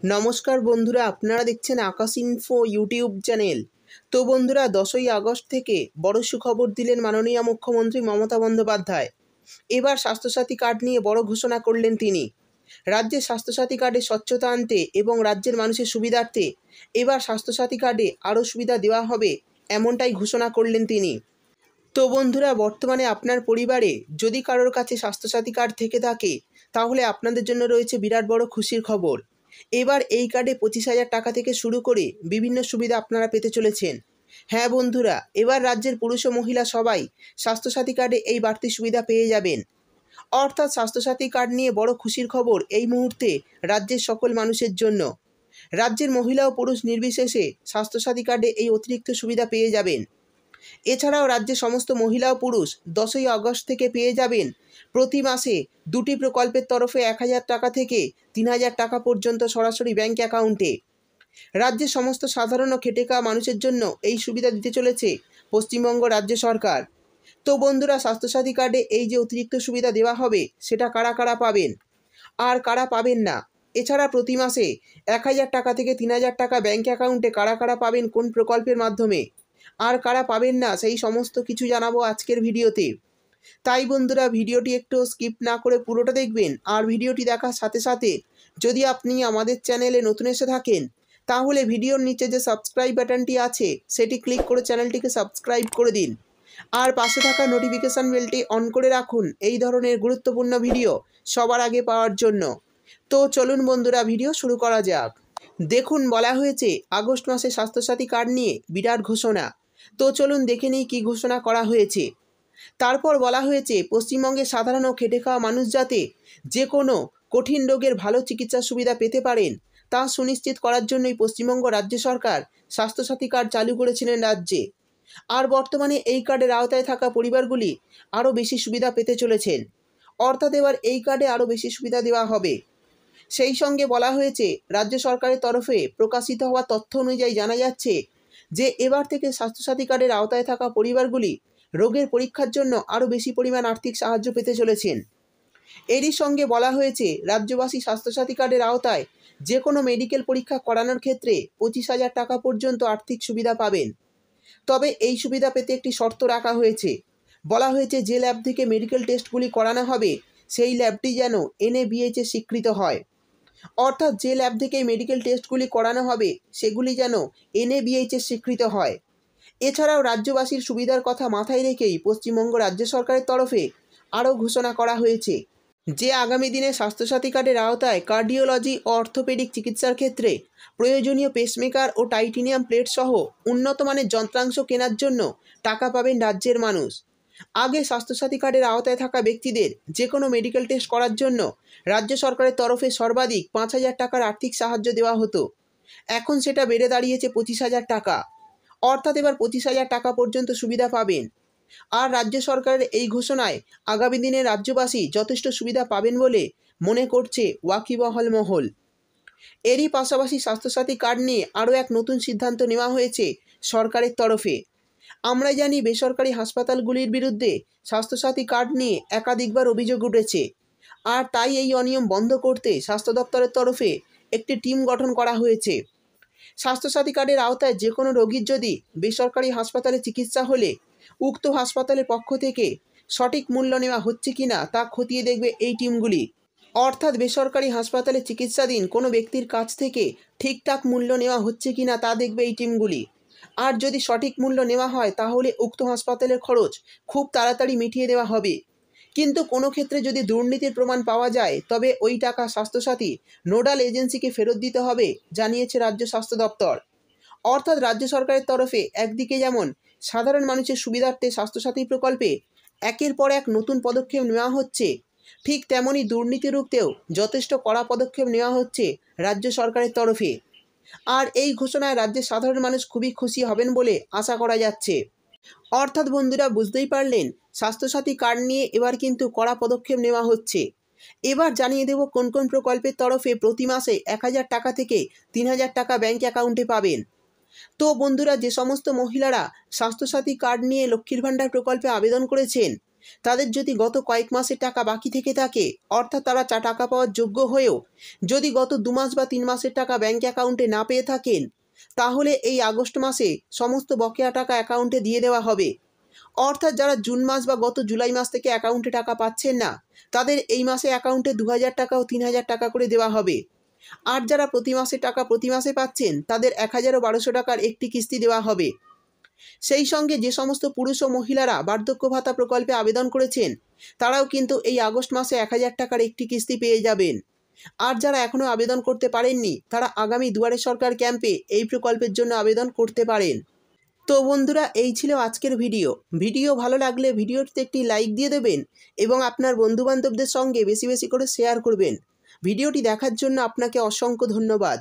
নমস্কার বন্ধুরা, আপনারা দেখছেন আকাশ ইনফো ইউটিউব চ্যানেল। তো বন্ধুরা, 10ই আগস্ট থেকে বড় সুখবর দিলেন মাননীয় মুখ্যমন্ত্রী মমতা বন্দ্যোপাধ্যায়। এবার স্বাস্থ্যসাথী কার্ড নিয়ে বড় ঘোষণা করলেন তিনি। রাজ্যে স্বাস্থ্যসাথী কার্ডে স্বচ্ছতা আনতে এবং রাজ্যের মানুষের সুবিধার্থে এবার স্বাস্থ্যসাথী কার্ডে আরও সুবিধা দেওয়া হবে, এমনটাই ঘোষণা করলেন তিনি। তো বন্ধুরা, বর্তমানে আপনার পরিবারে যদি কারোর কাছে স্বাস্থ্যসাথী কার্ড থেকে থাকে, তাহলে আপনাদের জন্য রয়েছে বিরাট বড় খুশির খবর। এবার এই কার্ডে 25,000 টাকা থেকে শুরু করে বিভিন্ন সুবিধা আপনারা পেতে চলেছেন। হ্যাঁ বন্ধুরা, এবার রাজ্যের পুরুষ ও মহিলা সবাই স্বাস্থ্যসাথী কার্ডে এই বাড়তি সুবিধা পেয়ে যাবেন। অর্থাৎ স্বাস্থ্যসাথী কার্ড নিয়ে বড় খুশির খবর এই মুহূর্তে রাজ্যের সকল মানুষের জন্য। রাজ্যের মহিলা ও পুরুষ নির্বিশেষে স্বাস্থ্যসাথী কার্ডে এই অতিরিক্ত সুবিধা পেয়ে যাবেন। এছাড়াও রাজ্যের সমস্ত মহিলা ও পুরুষ 10ই আগস্ট থেকে পেয়ে যাবেন প্রতি মাসে দুটি প্রকল্পের তরফে 1,000 টাকা থেকে 3,000 টাকা পর্যন্ত সরাসরি ব্যাঙ্ক অ্যাকাউন্টে। রাজ্যের সমস্ত সাধারণ ও খেটে খাওয়া মানুষের জন্য এই সুবিধা দিতে চলেছে পশ্চিমবঙ্গ রাজ্য সরকার। তো বন্ধুরা, স্বাস্থ্যসাথী কার্ডে এই যে অতিরিক্ত সুবিধা দেওয়া হবে, সেটা কারা কারা পাবেন আর কারা পাবেন না, এছাড়া প্রতি মাসে 1,000 টাকা থেকে 3,000 টাকা ব্যাঙ্ক অ্যাকাউন্টে কারা কারা পাবেন কোন প্রকল্পের মাধ্যমে আর কারা পাবেন না, সেই সমস্ত কিছু জানাবো আজকের ভিডিওতে। তাই বন্ধুরা, ভিডিওটি একটু স্কিপ না করে পুরোটা দেখবেন। আর ভিডিওটি দেখার সাথে সাথে যদি আপনি আমাদের চ্যানেলে নতুন এসে থাকেন, তাহলে ভিডিওর নিচে যে সাবস্ক্রাইব বাটনটি আছে সেটি ক্লিক করে চ্যানেলটিকে সাবস্ক্রাইব করে দিন। আর পাশে থাকা নোটিফিকেশান বেলটি অন করে রাখুন এই ধরনের গুরুত্বপূর্ণ ভিডিও সবার আগে পাওয়ার জন্য। তো চলুন বন্ধুরা, ভিডিও শুরু করা যাক। দেখুন, বলা হয়েছে আগস্ট মাসে স্বাস্থ্যসাথী কার্ড নিয়ে বিরাট ঘোষণা। তো চলুন দেখে নিই কী ঘোষণা করা হয়েছে। তারপর বলা হয়েছে পশ্চিমবঙ্গের সাধারণ ও খেটে খাওয়া মানুষ যাতে যে কোনো কঠিন রোগের ভালো চিকিৎসা সুবিধা পেতে পারেন, তা সুনিশ্চিত করার জন্যই পশ্চিমবঙ্গ রাজ্য সরকার স্বাস্থ্যসাথী কার্ড চালু করেছিলেন রাজ্যে। আর বর্তমানে এই কার্ডের আওতায় থাকা পরিবারগুলি আরও বেশি সুবিধা পেতে চলেছেন। অর্থাৎ এবার এই কার্ডে আরও বেশি সুবিধা দেওয়া হবে। সেই সঙ্গে বলা হয়েছে রাজ্য সরকারের তরফে প্রকাশিত হওয়া তথ্য অনুযায়ী জানা যাচ্ছে যে এবার থেকে স্বাস্থ্যসাথী কার্ডের আওতায় থাকা পরিবারগুলি রোগের পরীক্ষার জন্য আরও বেশি পরিমাণ আর্থিক সাহায্য পেতে চলেছেন। এরই সঙ্গে বলা হয়েছে রাজ্যবাসী স্বাস্থ্যসাথী কার্ডের আওতায় যে কোনো মেডিকেল পরীক্ষা করানোর ক্ষেত্রে 25,000 টাকা পর্যন্ত আর্থিক সুবিধা পাবেন। তবে এই সুবিধা পেতে একটি শর্ত রাখা হয়েছে। বলা হয়েছে যে ল্যাব থেকে মেডিকেল টেস্টগুলি করানো হবে, সেই ল্যাবটি যেন NABH স্বীকৃত হয়। অর্থাৎ যে ল্যাব থেকে মেডিকেল টেস্টগুলি করানো হবে সেগুলি যেন NABH স্বীকৃত হয়। এছাড়াও রাজ্যবাসীর সুবিধার কথা মাথায় রেখেই পশ্চিমবঙ্গ রাজ্য সরকারের তরফে আরও ঘোষণা করা হয়েছে যে আগামী দিনে স্বাস্থ্যসাথী কার্ডের আওতায় কার্ডিওলজি ও অর্থোপেডিক চিকিৎসার ক্ষেত্রে প্রয়োজনীয় পেসমেকার ও টাইটেনিয়াম প্লেট সহ উন্নত মানের যন্ত্রাংশ কেনার জন্য টাকা পাবেন রাজ্যের মানুষ। আগে স্বাস্থ্যসাথী কার্ডের আওতায় থাকা ব্যক্তিদের যে কোনো মেডিকেল টেস্ট করার জন্য রাজ্য সরকারের তরফে সর্বাধিক 5,000 টাকার আর্থিক সাহায্য দেওয়া হতো। এখন সেটা বেড়ে দাঁড়িয়েছে 25,000 টাকা। অর্থাৎ এবার 25,000 টাকা পর্যন্ত সুবিধা পাবেন। আর রাজ্য সরকারের এই ঘোষণায় আগামী দিনে রাজ্যবাসী যথেষ্ট সুবিধা পাবেন বলে মনে করছে ওয়াকিবহাল মহল। এরই পাশাপাশি স্বাস্থ্যসাথী কার্ড নিয়ে আরও এক নতুন সিদ্ধান্ত নেওয়া হয়েছে সরকারের তরফে। আমরা জানি বেসরকারি হাসপাতালগুলির বিরুদ্ধে স্বাস্থ্যসাথী কার্ড নিয়ে একাধিকবার অভিযোগ উঠেছে। আর তাই এই অনিয়ম বন্ধ করতে স্বাস্থ্য দপ্তরের তরফে একটি টিম গঠন করা হয়েছে। স্বাস্থ্যসাথী কার্ডের আওতায় যে কোনো রোগীর যদি বেসরকারি হাসপাতালে চিকিৎসা হলে উক্ত হাসপাতালের পক্ষ থেকে সঠিক মূল্য নেওয়া হচ্ছে কিনা তা খতিয়ে দেখবে এই টিমগুলি। অর্থাৎ বেসরকারি হাসপাতালে চিকিৎসাধীন কোনো ব্যক্তির কাছ থেকে ঠিকঠাক মূল্য নেওয়া হচ্ছে কিনা তা দেখবে এই টিমগুলি। আর যদি সঠিক মূল্য নেওয়া হয়, তাহলে উক্ত হাসপাতালের খরচ খুব তাড়াতাড়ি মিটিয়ে দেওয়া হবে। কিন্তু কোনো ক্ষেত্রে যদি দুর্নীতির প্রমাণ পাওয়া যায়, তবে ওই টাকা স্বাস্থ্যসাথী নোডাল এজেন্সিকে ফেরত দিতে হবে, জানিয়েছে রাজ্য স্বাস্থ্য দপ্তর। অর্থাৎ রাজ্য সরকারের তরফে একদিকে যেমন সাধারণ মানুষের সুবিধার্থে স্বাস্থ্যসাথী প্রকল্পে একের পর এক নতুন পদক্ষেপ নেওয়া হচ্ছে, ঠিক তেমনই দুর্নীতি রুখতেও যথেষ্ট কড়া পদক্ষেপ নেওয়া হচ্ছে রাজ্য সরকারের তরফে। আর এই ঘোষণায় রাজ্যের সাধারণ মানুষ খুবই খুশি হবেন বলে আশা করা যাচ্ছে। অর্থাৎ বন্ধুরা, বুঝতেই পারলেন, স্বাস্থ্যসাথী কার্ড নিয়ে এবার কিন্তু কড়া পদক্ষেপ নেওয়া হচ্ছে। এবার জানিয়ে দেব কোন কোন প্রকল্পের তরফে প্রতি মাসে 1,000 টাকা থেকে 3,000 টাকা ব্যাঙ্ক অ্যাকাউন্টে পাবেন। তো বন্ধুরা, যে সমস্ত মহিলারা স্বাস্থ্যসাথী কার্ড নিয়ে লক্ষ্মীর ভাণ্ডার প্রকল্পে আবেদন করেছেন, তাদের যদি গত কয়েক মাসের টাকা বাকি থেকে থাকে, অর্থাৎ তারা টাকা পাওয়ার যোগ্য হয়েও যদি গত 2 মাস বা 3 মাসের টাকা ব্যাঙ্ক অ্যাকাউন্টে না পেয়ে থাকেন, তাহলে এই আগস্ট মাসে সমস্ত বকেয়া টাকা অ্যাকাউন্টে দিয়ে দেওয়া হবে। অর্থাৎ যারা জুন মাস বা গত জুলাই মাস থেকে অ্যাকাউন্টে টাকা পাচ্ছেন না, তাদের এই মাসে অ্যাকাউন্টে 2000 টাকা ও 3000 টাকা করে দেওয়া হবে। আর যারা প্রতি মাসে টাকা প্রতি মাসে পাচ্ছেন, তাদের 1000 ও 1200 টাকার একটি কিস্তি দেওয়া হবে। সেই সঙ্গে যে সমস্ত পুরুষ ও মহিলারা বার্ধক্য ভাতা প্রকল্পে আবেদন করেছেন, তারাও কিন্তু এই আগস্ট মাসে 1000 টাকার একটি কিস্তি পেয়ে যাবেন। আর যারা এখনও আবেদন করতে পারেননি, তারা আগামী দুয়ারে সরকার ক্যাম্পে এই প্রকল্পের জন্য আবেদন করতে পারেন। তো বন্ধুরা, এই ছিল আজকের ভিডিও ভালো লাগলে ভিডিওটিতে একটি লাইক দিয়ে দেবেন এবং আপনার বন্ধুবান্ধবদের সঙ্গে বেশি বেশি করে শেয়ার করবেন। ভিডিওটি দেখার জন্য আপনাকে অসংখ্য ধন্যবাদ।